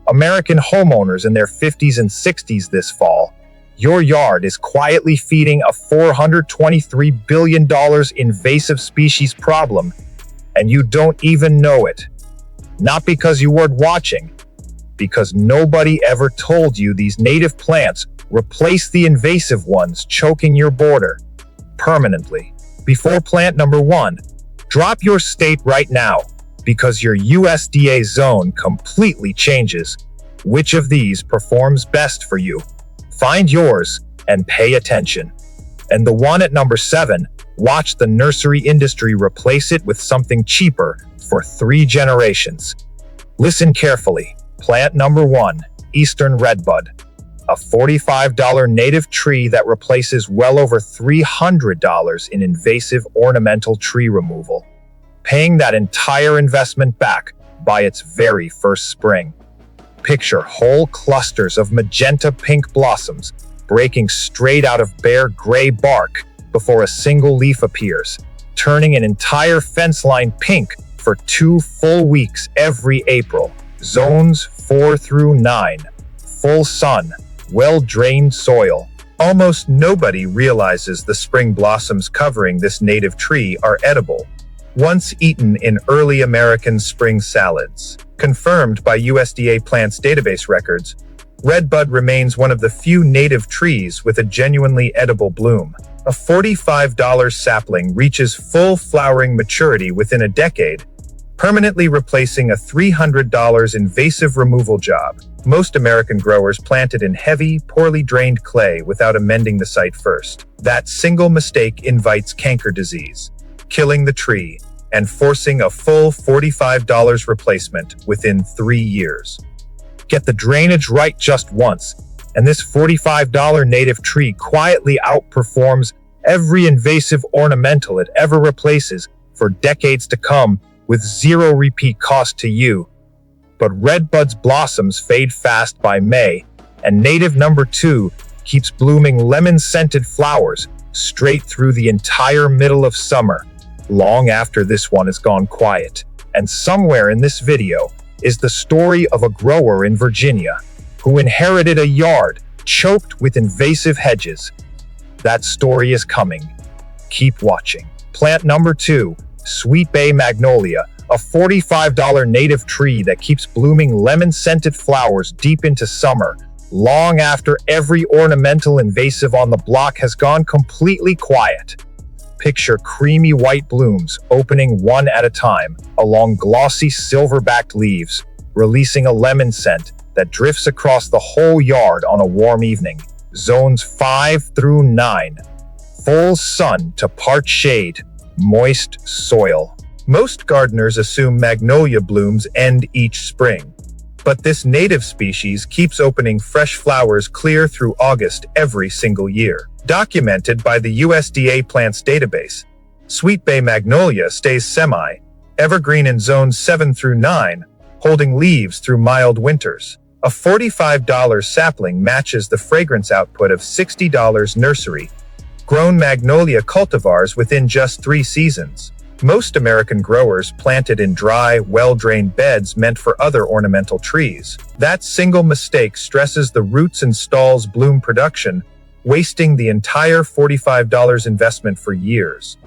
American homeowners in their 50s and 60s this fall, your yard is quietly feeding a $423 billion invasive species problem, and you don't even know it. Not because you weren't watching, because nobody ever told you these native plants replace the invasive ones choking your border permanently. Before plant number 1, drop your state right now, because your USDA zone completely changes which of these performs best for you. Find yours and pay attention. And the one at number 7, watch the nursery industry replace it with something cheaper for 3 generations. Listen carefully. Plant number 1, Eastern Redbud, a $45 native tree that replaces well over $300 in invasive ornamental tree removal, paying that entire investment back by its very first spring. Picture whole clusters of magenta pink blossoms breaking straight out of bare gray bark before a single leaf appears, turning an entire fence line pink for 2 full weeks every April. Zones 4 through 9. Full sun, well-drained soil. Almost nobody realizes the spring blossoms covering this native tree are edible, once eaten in early American spring salads. Confirmed by USDA Plants database records, redbud remains one of the few native trees with a genuinely edible bloom. A $45 sapling reaches full flowering maturity within a decade, permanently replacing a $300 invasive removal job. Most American growers planted in heavy, poorly drained clay without amending the site first. That single mistake invites canker disease, killing the tree and forcing a full $45 replacement within 3 years. Get the drainage right just once, and this $45 native tree quietly outperforms every invasive ornamental it ever replaces for decades to come, with zero repeat cost to you. But redbud's blossoms fade fast by May, and native number 2 keeps blooming lemon-scented flowers straight through the entire middle of summer, long after this one has gone quiet. And somewhere in this video is the story of a grower in Virginia who inherited a yard choked with invasive hedges. That story is coming. Keep watching. Plant number 2, Sweet Bay Magnolia, a $45 native tree that keeps blooming lemon-scented flowers deep into summer, long after every ornamental invasive on the block has gone completely quiet. Picture creamy white blooms opening one at a time along glossy silver-backed leaves, releasing a lemon scent that drifts across the whole yard on a warm evening. Zones 5 through 9. Full sun to part shade, moist soil. Most gardeners assume magnolia blooms end each spring, but this native species keeps opening fresh flowers clear through August every single year. Documented by the USDA Plants database, Sweet Bay Magnolia stays semi-evergreen in zones 7 through 9, holding leaves through mild winters. A $45 sapling matches the fragrance output of $60 nursery-grown magnolia cultivars within just 3 seasons. Most American growers planted in dry, well-drained beds meant for other ornamental trees. That single mistake stresses the roots and stalls bloom production, wasting the entire $45 investment for years.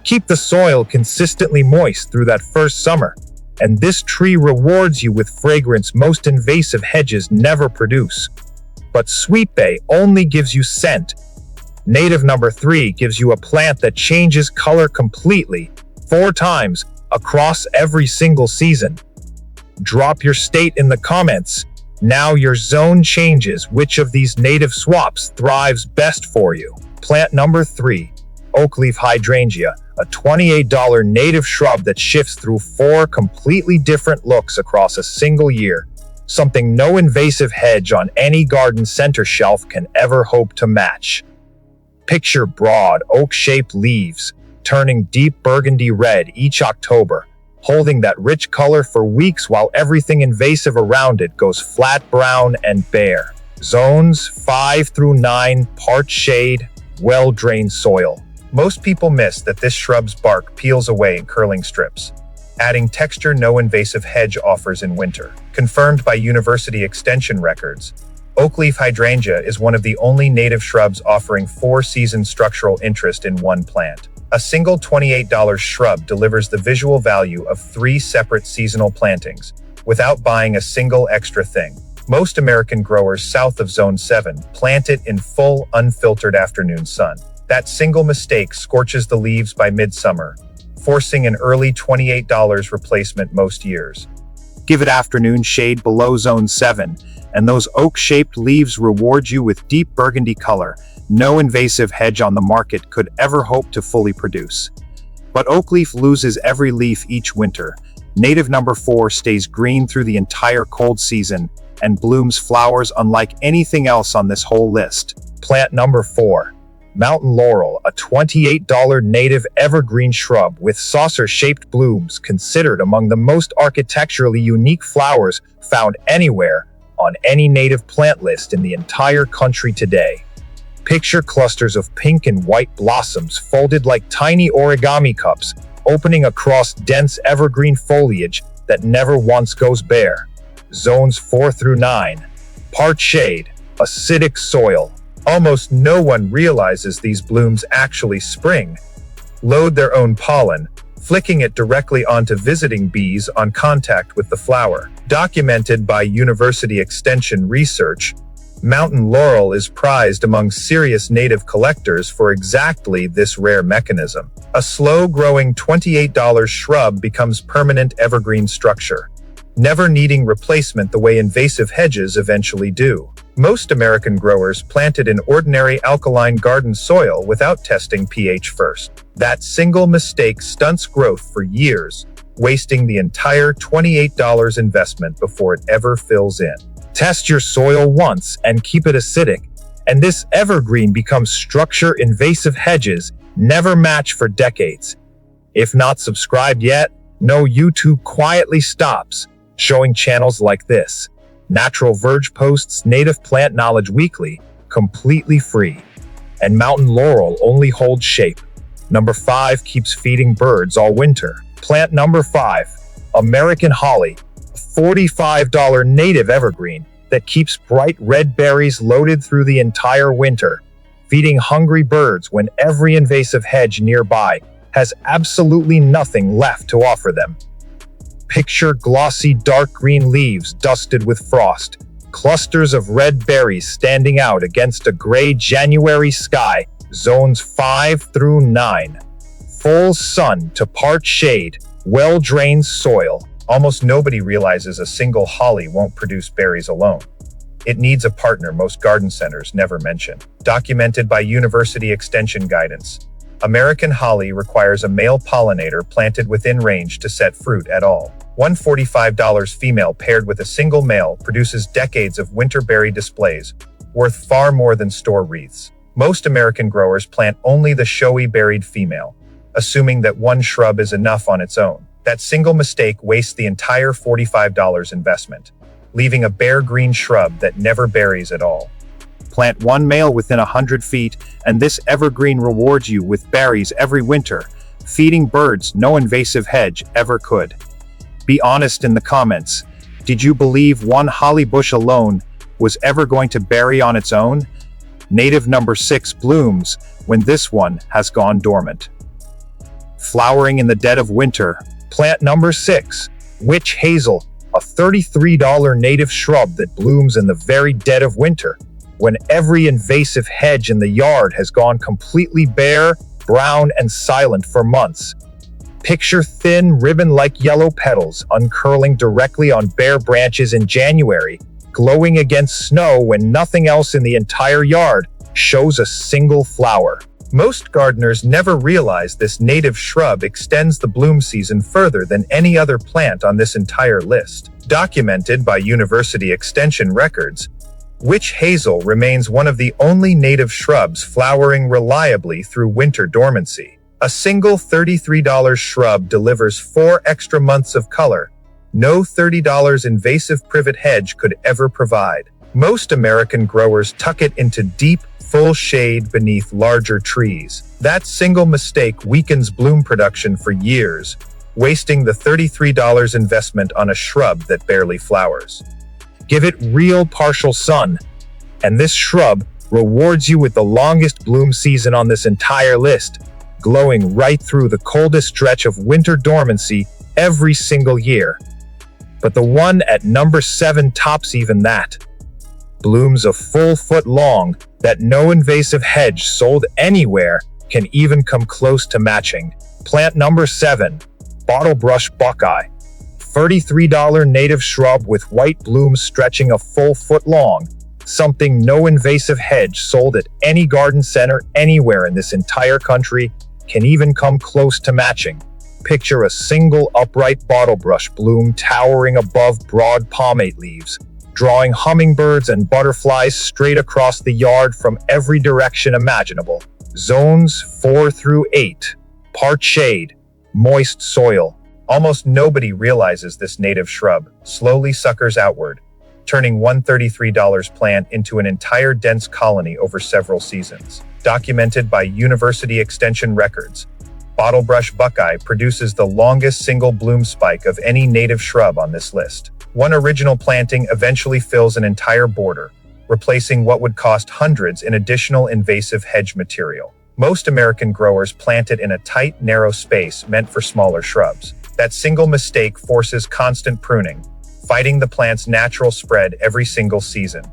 Keep the soil consistently moist through that first summer, and this tree rewards you with fragrance most invasive hedges never produce. But Sweet Bay only gives you scent. Native number 3 gives you a plant that changes color completely, 4 times, across every single season. Drop your state in the comments. Now your zone changes which of these native swaps thrives best for you. Plant number 3, Oakleaf Hydrangea, a $28 native shrub that shifts through 4 completely different looks across a single year, something no invasive hedge on any garden center shelf can ever hope to match. Picture broad, oak-shaped leaves, turning deep burgundy red each October, holding that rich color for weeks while everything invasive around it goes flat brown and bare. Zones 5 through 9, part shade, well-drained soil. Most people miss that this shrub's bark peels away in curling strips, adding texture no invasive hedge offers in winter. Confirmed by University Extension records, oakleaf hydrangea is one of the only native shrubs offering 4-season structural interest in one plant. A single $28 shrub delivers the visual value of 3 separate seasonal plantings, without buying a single extra thing. Most American growers south of Zone 7 plant it in full, unfiltered afternoon sun. That single mistake scorches the leaves by midsummer, forcing an early $28 replacement most years. Give it afternoon shade below Zone 7, and those oak-shaped leaves reward you with deep burgundy color no invasive hedge on the market could ever hope to fully produce. But oakleaf loses every leaf each winter. Native number 4 stays green through the entire cold season and blooms flowers unlike anything else on this whole list. Plant number 4. Mountain laurel, a $28 native evergreen shrub with saucer-shaped blooms, considered among the most architecturally unique flowers found anywhere on any native plant list in the entire country today. Picture clusters of pink and white blossoms folded like tiny origami cups, opening across dense evergreen foliage that never once goes bare. Zones 4 through 9. Part shade, acidic soil. Almost no one realizes these blooms actually spring, load their own pollen, flicking it directly onto visiting bees on contact with the flower. Documented by University Extension research, mountain laurel is prized among serious native collectors for exactly this rare mechanism. A slow-growing $28 shrub becomes permanent evergreen structure, never needing replacement the way invasive hedges eventually do. Most American growers plant it in ordinary alkaline garden soil without testing pH first. That single mistake stunts growth for years, wasting the entire $28 investment before it ever fills in. Test your soil once and keep it acidic, and this evergreen becomes structure invasive hedges never match for decades. If not subscribed yet, no, YouTube quietly stops, showing channels like this. Natural Verge posts native plant knowledge weekly, completely free. And mountain laurel only holds shape. Number 5 keeps feeding birds all winter. Plant number 5, American holly, a $45 native evergreen that keeps bright red berries loaded through the entire winter, feeding hungry birds when every invasive hedge nearby has absolutely nothing left to offer them. Picture glossy dark green leaves dusted with frost, clusters of red berries standing out against a gray January sky. Zones 5 through 9. Full sun to part shade, well-drained soil. Almost nobody realizes a single holly won't produce berries alone. It needs a partner most garden centers never mention. Documented by University Extension guidance, American holly requires a male pollinator planted within range to set fruit at all. One $45 female paired with a single male produces decades of winter berry displays, worth far more than store wreaths. Most American growers plant only the showy berried female, assuming that one shrub is enough on its own. That single mistake wastes the entire $45 investment, leaving a bare green shrub that never berries at all. Plant one male within 100 feet, and this evergreen rewards you with berries every winter, feeding birds no invasive hedge ever could. Be honest in the comments. Did you believe one holly bush alone was ever going to berry on its own? Native number 6 blooms when this one has gone dormant. Flowering in the dead of winter. Plant number 6, witch hazel, a $33 native shrub that blooms in the very dead of winter, when every invasive hedge in the yard has gone completely bare, brown, and silent for months. Picture thin, ribbon-like yellow petals uncurling directly on bare branches in January, glowing against snow when nothing else in the entire yard shows a single flower. Most gardeners never realize this native shrub extends the bloom season further than any other plant on this entire list. Documented by University Extension records, witch hazel remains one of the only native shrubs flowering reliably through winter dormancy. A single $33 shrub delivers 4 extra months of color, no $30 invasive privet hedge could ever provide. Most American growers tuck it into deep, full shade beneath larger trees. That single mistake weakens bloom production for years, wasting the $33 investment on a shrub that barely flowers. Give it real partial sun, and this shrub rewards you with the longest bloom season on this entire list, glowing right through the coldest stretch of winter dormancy every single year. But the one at number 7 tops even that. Blooms a full foot long that no invasive hedge sold anywhere can even come close to matching. Plant number 7, Bottlebrush Buckeye. $33 native shrub with white blooms stretching a full foot long. Something no invasive hedge sold at any garden center anywhere in this entire country can even come close to matching. Picture a single upright bottlebrush bloom towering above broad palmate leaves, drawing hummingbirds and butterflies straight across the yard from every direction imaginable. Zones 4 through 8. Part shade, moist soil. Almost nobody realizes this native shrub slowly suckers outward, turning one $33 plant into an entire dense colony over several seasons. Documented by University Extension records, Bottlebrush Buckeye produces the longest single bloom spike of any native shrub on this list. One original planting eventually fills an entire border, replacing what would cost hundreds in additional invasive hedge material. Most American growers plant it in a tight, narrow space meant for smaller shrubs. That single mistake forces constant pruning, fighting the plant's natural spread every single season.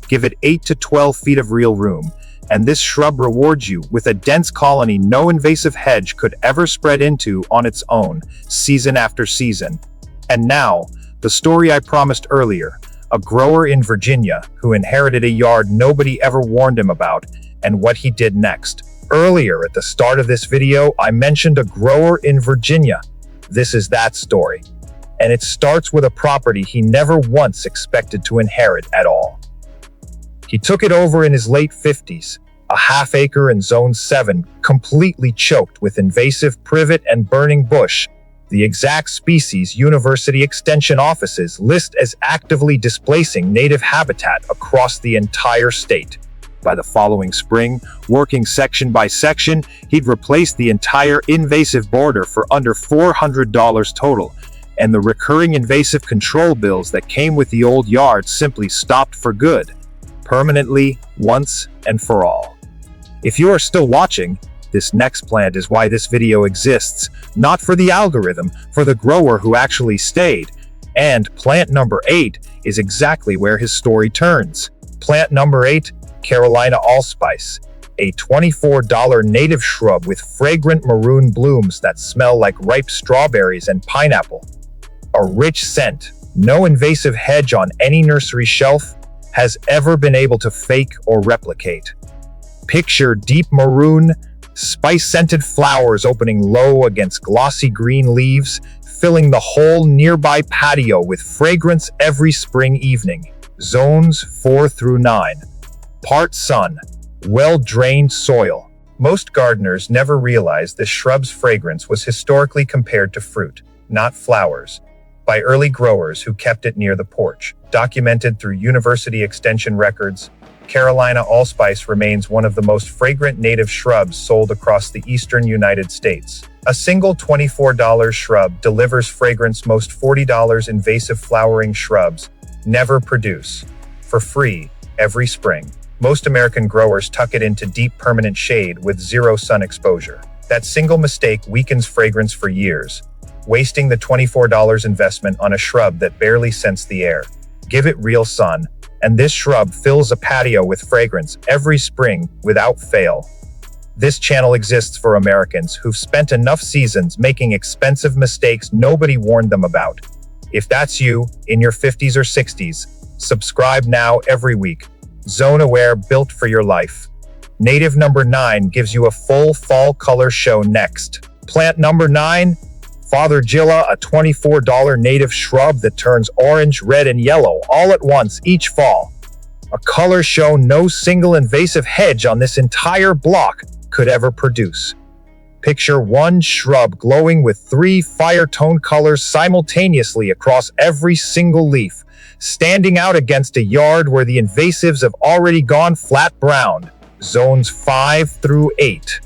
Give it 8 to 12 feet of real room, and this shrub rewards you with a dense colony no invasive hedge could ever spread into on its own, season after season. And now, the story I promised earlier, a grower in Virginia who inherited a yard nobody ever warned him about, and what he did next. Earlier at the start of this video, I mentioned a grower in Virginia. This is that story. And it starts with a property he never once expected to inherit at all. He took it over in his late 50s, a half acre in Zone 7, completely choked with invasive privet and burning bush, the exact species University Extension offices list as actively displacing native habitat across the entire state. By the following spring, working section by section, he'd replaced the entire invasive border for under $400 total, and the recurring invasive control bills that came with the old yard simply stopped for good, permanently, once and for all. If you are still watching, this next plant is why this video exists, not for the algorithm, for the grower who actually stayed. And plant number 8 is exactly where his story turns. Plant number 8, Carolina Allspice, a $24 native shrub with fragrant maroon blooms that smell like ripe strawberries and pineapple. A rich scent, no invasive hedge on any nursery shelf has ever been able to fake or replicate. Picture deep maroon, spice-scented flowers opening low against glossy green leaves, filling the whole nearby patio with fragrance every spring evening. Zones 4 through 9. Part sun, well-drained soil. Most gardeners never realized this shrub's fragrance was historically compared to fruit, not flowers, by early growers who kept it near the porch. Documented through University Extension records, Carolina Allspice remains one of the most fragrant native shrubs sold across the eastern United States. A single $24 shrub delivers fragrance most $40 invasive flowering shrubs never produce, for free, every spring. Most American growers tuck it into deep permanent shade with zero sun exposure. That single mistake weakens fragrance for years, wasting the $24 investment on a shrub that barely scents the air. Give it real sun, and this shrub fills a patio with fragrance every spring without fail. This channel exists for Americans who've spent enough seasons making expensive mistakes nobody warned them about. If that's you, in your 50s or 60s, subscribe now every week. Zone Aware, built for your life. Native number 9 gives you a full fall color show next. Plant number 9, Fothergilla, a $24 native shrub that turns orange, red, and yellow all at once each fall. A color show no single invasive hedge on this entire block could ever produce. Picture one shrub glowing with 3 fire tone colors simultaneously across every single leaf, standing out against a yard where the invasives have already gone flat brown. Zones 5 through 8.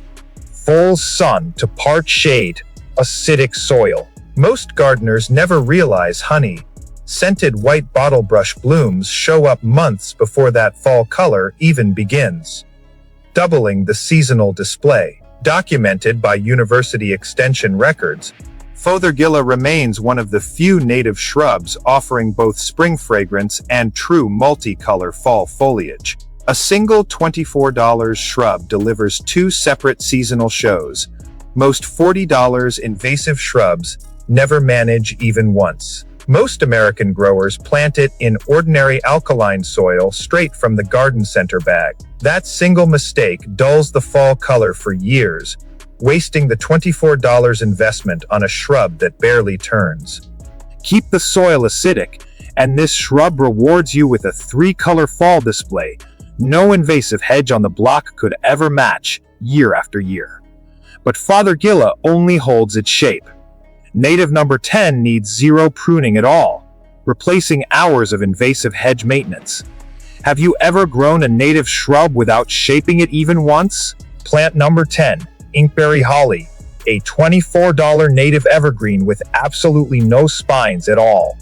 Full sun to part shade, acidic soil. Most gardeners never realize honey-scented white bottlebrush blooms show up months before that fall color even begins, doubling the seasonal display. Documented by University Extension records, Fothergilla remains one of the few native shrubs offering both spring fragrance and true multicolor fall foliage. A single $24 shrub delivers two separate seasonal shows. Most $40 invasive shrubs never manage even once. Most American growers plant it in ordinary alkaline soil straight from the garden center bag. That single mistake dulls the fall color for years, wasting the $24 investment on a shrub that barely turns. Keep the soil acidic, and this shrub rewards you with a three-color fall display no invasive hedge on the block could ever match, year after year. But Fothergilla only holds its shape. Native number 10 needs zero pruning at all, replacing hours of invasive hedge maintenance. Have you ever grown a native shrub without shaping it even once? Plant number 10, Inkberry Holly, a $24 native evergreen with absolutely no spines at all.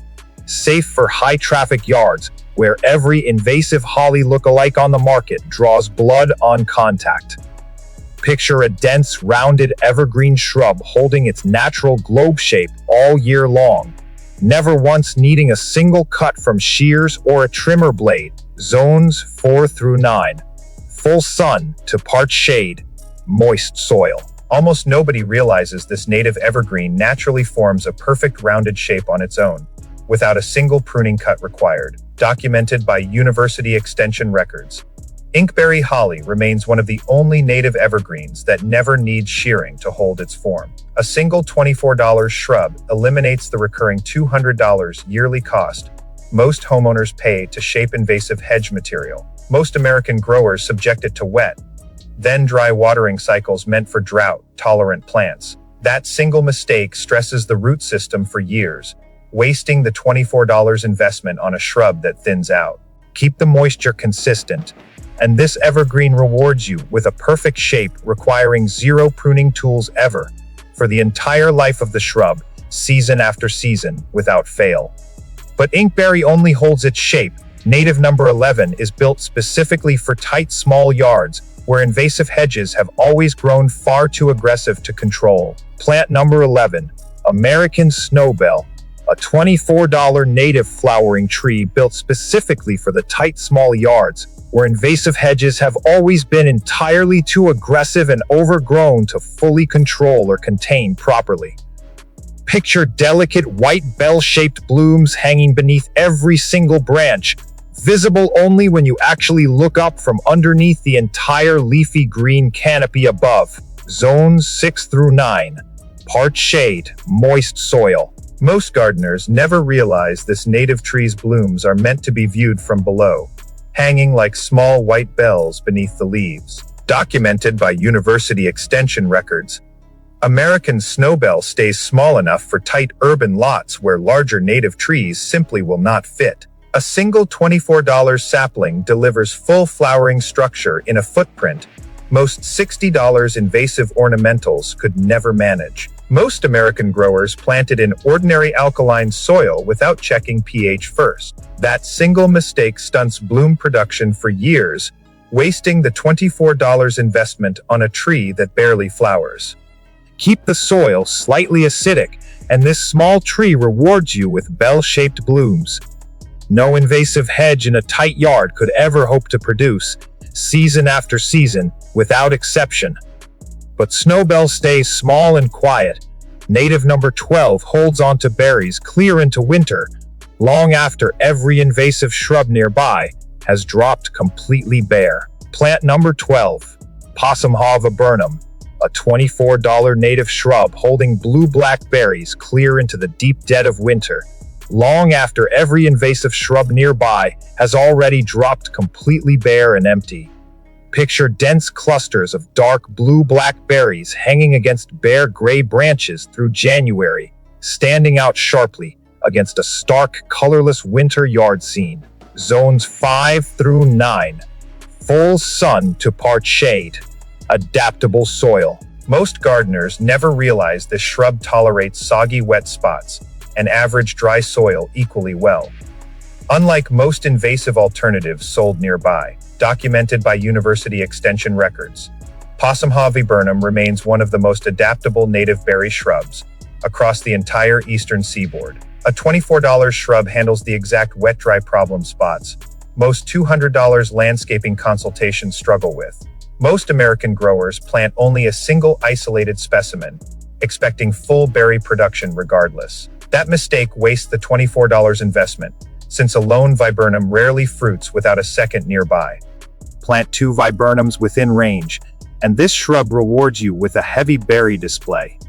Safe for high-traffic yards, where every invasive holly look-alike on the market draws blood on contact. Picture a dense, rounded evergreen shrub holding its natural globe shape all year long, never once needing a single cut from shears or a trimmer blade. Zones 4 through 9. Full sun to part shade, moist soil. Almost nobody realizes this native evergreen naturally forms a perfect rounded shape on its own, without a single pruning cut required. Documented by University Extension records, Inkberry Holly remains one of the only native evergreens that never needs shearing to hold its form. A single $24 shrub eliminates the recurring $200 yearly cost most homeowners pay to shape invasive hedge material. Most American growers subject it to wet, then dry watering cycles meant for drought-tolerant plants. That single mistake stresses the root system for years, wasting the $24 investment on a shrub that thins out. Keep the moisture consistent, and this evergreen rewards you with a perfect shape requiring zero pruning tools ever, for the entire life of the shrub, season after season, without fail. But Inkberry only holds its shape. Native number 11 is built specifically for tight, small yards, where invasive hedges have always grown far too aggressive to control. Plant number 11, American Snowbell, a $24 native flowering tree built specifically for the tight, small yards, where invasive hedges have always been entirely too aggressive and overgrown to fully control or contain properly. Picture delicate white bell-shaped blooms hanging beneath every single branch, visible only when you actually look up from underneath the entire leafy green canopy above. Zones 6 through 9. Part shade, moist soil. Most gardeners never realize this native tree's blooms are meant to be viewed from below, hanging like small white bells beneath the leaves. Documented by University Extension records, American Snowbell stays small enough for tight urban lots where larger native trees simply will not fit. A single $24 sapling delivers full flowering structure in a footprint most $60 invasive ornamentals could never manage. Most American growers planted in ordinary alkaline soil without checking pH first. That single mistake stunts bloom production for years, wasting the $24 investment on a tree that barely flowers. Keep the soil slightly acidic, and this small tree rewards you with bell-shaped blooms. No invasive hedge in a tight yard could ever hope to produce, season after season, without exception. But Snowbell stays small and quiet. Native number 12 holds on to berries clear into winter, long after every invasive shrub nearby has dropped completely bare. Plant number 12, Possum Haw viburnum, a $24 native shrub holding blue-black berries clear into the deep dead of winter, long after every invasive shrub nearby has already dropped completely bare and empty. Picture dense clusters of dark blue-black berries hanging against bare gray branches through January, standing out sharply against a stark, colorless winter yard scene. Zones 5 through 9. Full sun to part shade. Adaptable soil. Most gardeners never realize this shrub tolerates soggy wet spots and average dry soil equally well. Unlike most invasive alternatives sold nearby, documented by university extension records, Possumhaw viburnum remains one of the most adaptable native berry shrubs across the entire eastern seaboard. A $24 shrub handles the exact wet-dry problem spots most $200 landscaping consultations struggle with. Most American growers plant only a single isolated specimen, expecting full berry production regardless. That mistake wastes the $24 investment, since a lone viburnum rarely fruits without a second nearby. Plant 2 viburnums within range, and this shrub rewards you with a heavy berry display.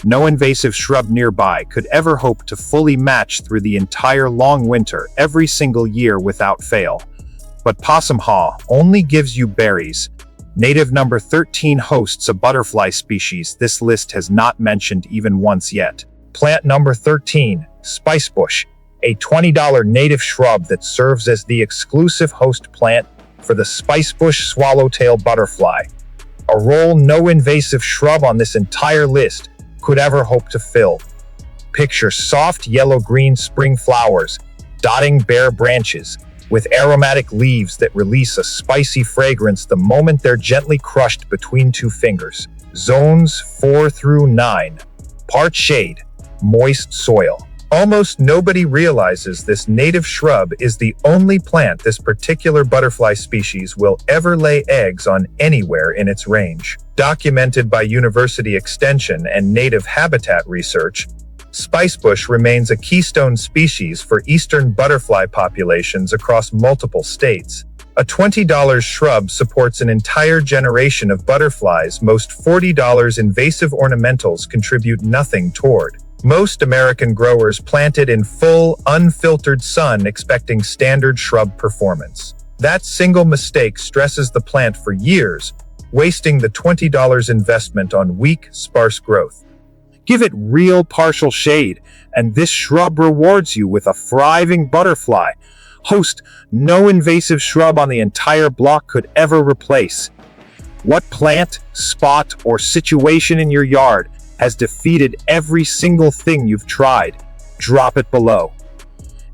No invasive shrub nearby could ever hope to fully match through the entire long winter every single year without fail. But Possumhaw only gives you berries. Native number 13 hosts a butterfly species this list has not mentioned even once yet. Plant number 13, spicebush, a $20 native shrub that serves as the exclusive host plant for the spicebush swallowtail butterfly, a role no invasive shrub on this entire list could ever hope to fill. Picture soft yellow-green spring flowers dotting bare branches with aromatic leaves that release a spicy fragrance the moment they're gently crushed between 2 fingers. Zones 4 through 9. Part shade, moist soil. Almost nobody realizes this native shrub is the only plant this particular butterfly species will ever lay eggs on anywhere in its range. Documented by University Extension and Native Habitat Research, spicebush remains a keystone species for eastern butterfly populations across multiple states. A $20 shrub supports an entire generation of butterflies. Most $40 invasive ornamentals contribute nothing toward. Most American growers plant it in full, unfiltered sun expecting standard shrub performance. That single mistake stresses the plant for years, wasting the $20 investment on weak, sparse growth. Give it real partial shade, and this shrub rewards you with a thriving butterfly host no invasive shrub on the entire block could ever replace. What plant, spot, or situation in your yard has defeated every single thing you've tried? Drop it below.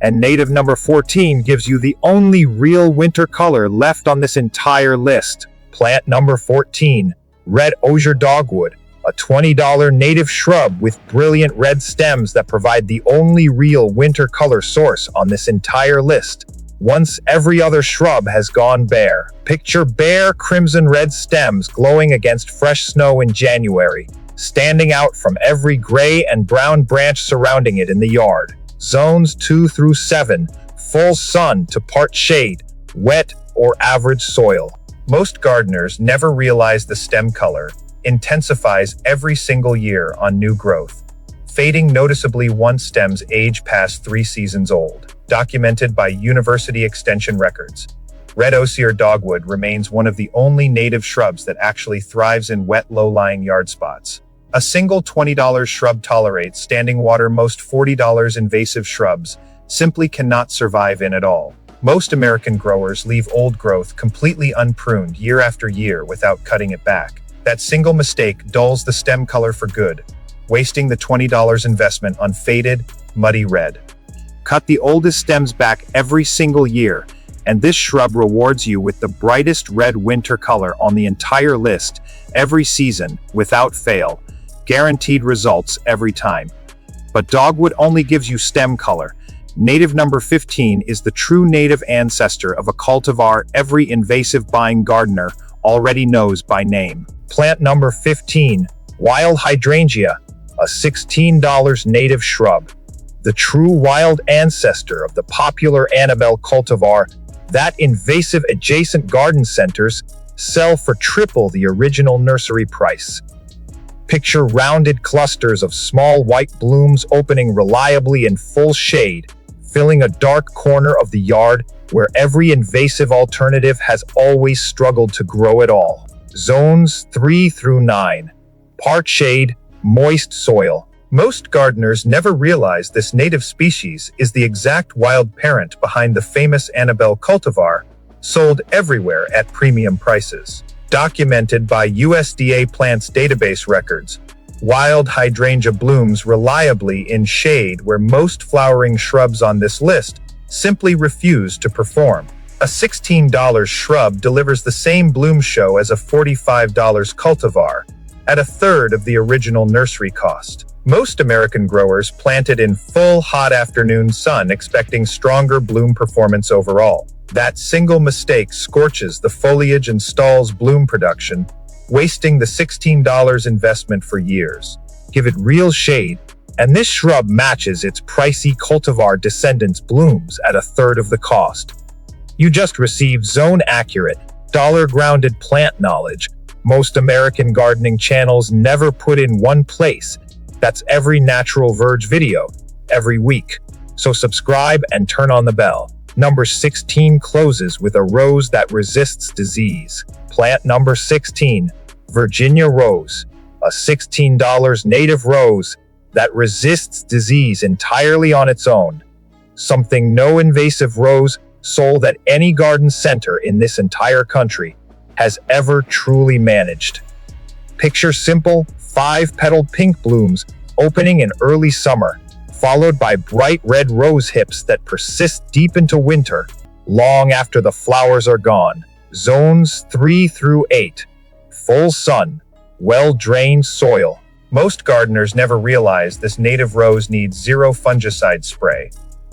And native number 14 gives you the only real winter color left on this entire list. Plant number 14, red osier dogwood, a $20 native shrub with brilliant red stems that provide the only real winter color source on this entire list. Once every other shrub has gone bare. Picture bare crimson red stems glowing against fresh snow in January, standing out from every gray and brown branch surrounding it in the yard. Zones 2 through 7, full sun to part shade, wet or average soil. Most gardeners never realize the stem color intensifies every single year on new growth, fading noticeably once stems age past 3 seasons old. Documented by University Extension records, red osier dogwood remains one of the only native shrubs that actually thrives in wet, low-lying yard spots. A single $20 shrub tolerates standing water most $40 invasive shrubs simply cannot survive in at all. Most American growers leave old growth completely unpruned year after year without cutting it back. That single mistake dulls the stem color for good, wasting the $20 investment on faded, muddy red. Cut the oldest stems back every single year, and this shrub rewards you with the brightest red winter color on the entire list every season without fail. Guaranteed results every time. But dogwood only gives you stem color. Native number 15 is the true native ancestor of a cultivar every invasive buying gardener already knows by name. Plant number 15, wild hydrangea, a $16 native shrub. The true wild ancestor of the popular Annabelle cultivar that invasive adjacent garden centers sell for triple the original nursery price. Picture rounded clusters of small white blooms opening reliably in full shade, filling a dark corner of the yard where every invasive alternative has always struggled to grow at all. Zones 3 through 9. Part shade, moist soil. Most gardeners never realize this native species is the exact wild parent behind the famous Annabelle cultivar, sold everywhere at premium prices. Documented by USDA Plants Database records, wild hydrangea blooms reliably in shade where most flowering shrubs on this list simply refuse to perform. A $16 shrub delivers the same bloom show as a $45 cultivar, at a third of the original nursery cost. Most American growers planted in full hot afternoon sun expecting stronger bloom performance overall. That single mistake scorches the foliage and stalls bloom production, wasting the $16 investment for years. Give it real shade, and this shrub matches its pricey cultivar descendants' blooms at a third of the cost. You just received zone-accurate, dollar-grounded plant knowledge most American gardening channels never put in one place. That's every natural Verge video, every week. So subscribe and turn on the bell. Number 16 closes with a rose that resists disease. Plant number 16, Virginia Rose, a $16 native rose that resists disease entirely on its own. Something no invasive rose sold at any garden center in this entire country has ever truly managed. Picture simple, 5-petaled pink blooms opening in early summer, followed by bright red rose hips that persist deep into winter, long after the flowers are gone. Zones 3 through 8. Full sun, well-drained soil. Most gardeners never realize this native rose needs zero fungicide spray.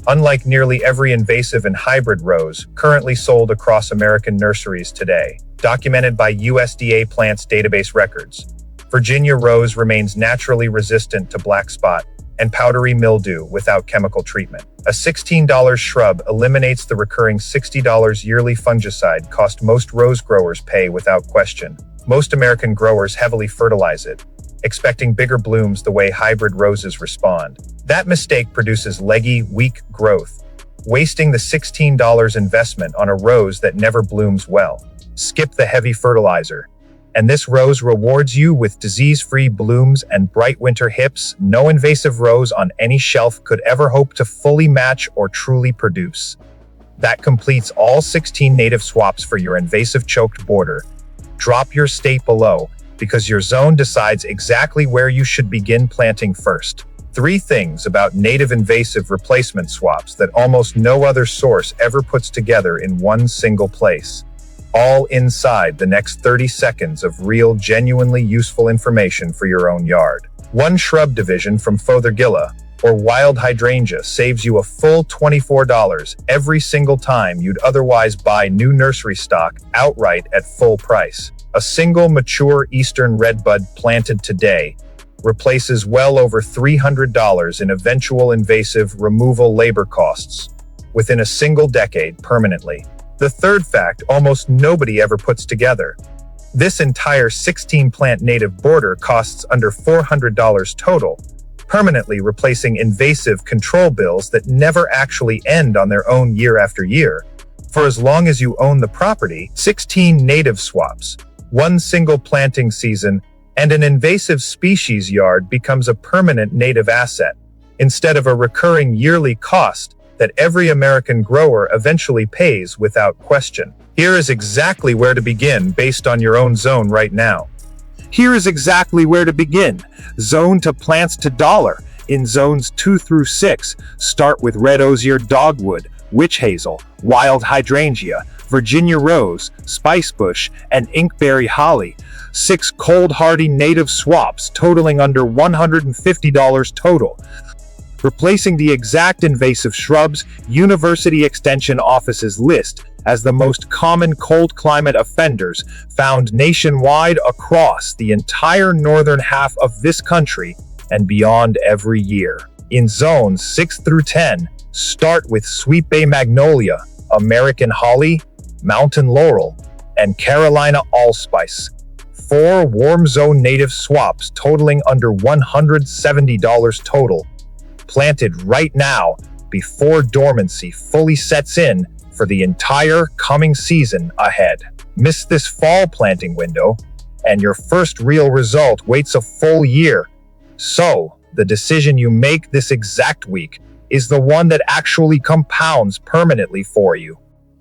Unlike nearly every invasive and hybrid rose currently sold across American nurseries today. Documented by USDA Plants Database records, Virginia Rose remains naturally resistant to black spot and powdery mildew without chemical treatment. A $16 shrub eliminates the recurring $60 yearly fungicide cost most rose growers pay without question. Most American growers heavily fertilize it, expecting bigger blooms the way hybrid roses respond. That mistake produces leggy, weak growth, wasting the $16 investment on a rose that never blooms well. Skip the heavy fertilizer, and this rose rewards you with disease-free blooms and bright winter hips no invasive rose on any shelf could ever hope to fully match or truly produce. That completes all 16 native swaps for your invasive choked border. Drop your state below, because your zone decides exactly where you should begin planting first. 3 things about native invasive replacement swaps that almost no other source ever puts together in one single place. All inside the next 30 seconds of real, genuinely useful information for your own yard. One shrub division from Fothergilla, or wild hydrangea, saves you a full $24 every single time you'd otherwise buy new nursery stock outright at full price. A single mature eastern redbud planted today replaces well over $300 in eventual invasive removal labor costs within a single decade permanently. The third fact almost nobody ever puts together. This entire 16-plant native border costs under $400 total, permanently replacing invasive control bills that never actually end on their own year after year. For as long as you own the property, 16 native swaps, one single planting season, and an invasive species yard becomes a permanent native asset, instead of a recurring yearly cost that every American grower eventually pays without question. Here is exactly where to begin based on your own zone right now. Here is exactly where to begin. Zone to plants to dollar. In zones 2 through 6, start with red osier dogwood, witch hazel, wild hydrangea, Virginia rose, spicebush, and inkberry holly. 6 cold hardy native swaps totaling under $150 total. Replacing the exact invasive shrubs University Extension offices list as the most common cold climate offenders found nationwide across the entire northern half of this country and beyond every year. In zones 6 through 10, start with sweet bay magnolia, American holly, mountain laurel, and Carolina allspice. 4 warm zone native swaps totaling under $170 total, planted right now before dormancy fully sets in for the entire coming season ahead. Miss this fall planting window, and your first real result waits a full year. So, the decision you make this exact week is the one that actually compounds permanently for you.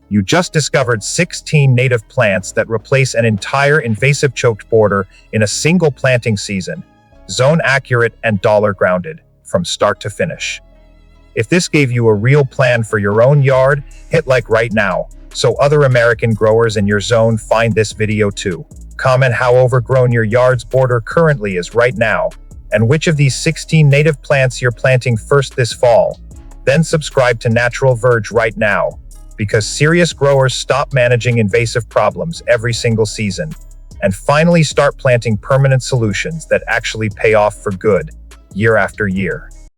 You just discovered 16 native plants that replace an entire invasive choked border in a single planting season. Zone accurate and dollar grounded, from start to finish. If this gave you a real plan for your own yard, hit like right now, so other American growers in your zone find this video too. Comment how overgrown your yard's border currently is right now, and which of these 16 native plants you're planting first this fall. Then subscribe to Natural Verge right now, because serious growers stop managing invasive problems every single season, and finally start planting permanent solutions that actually pay off for good, year after year.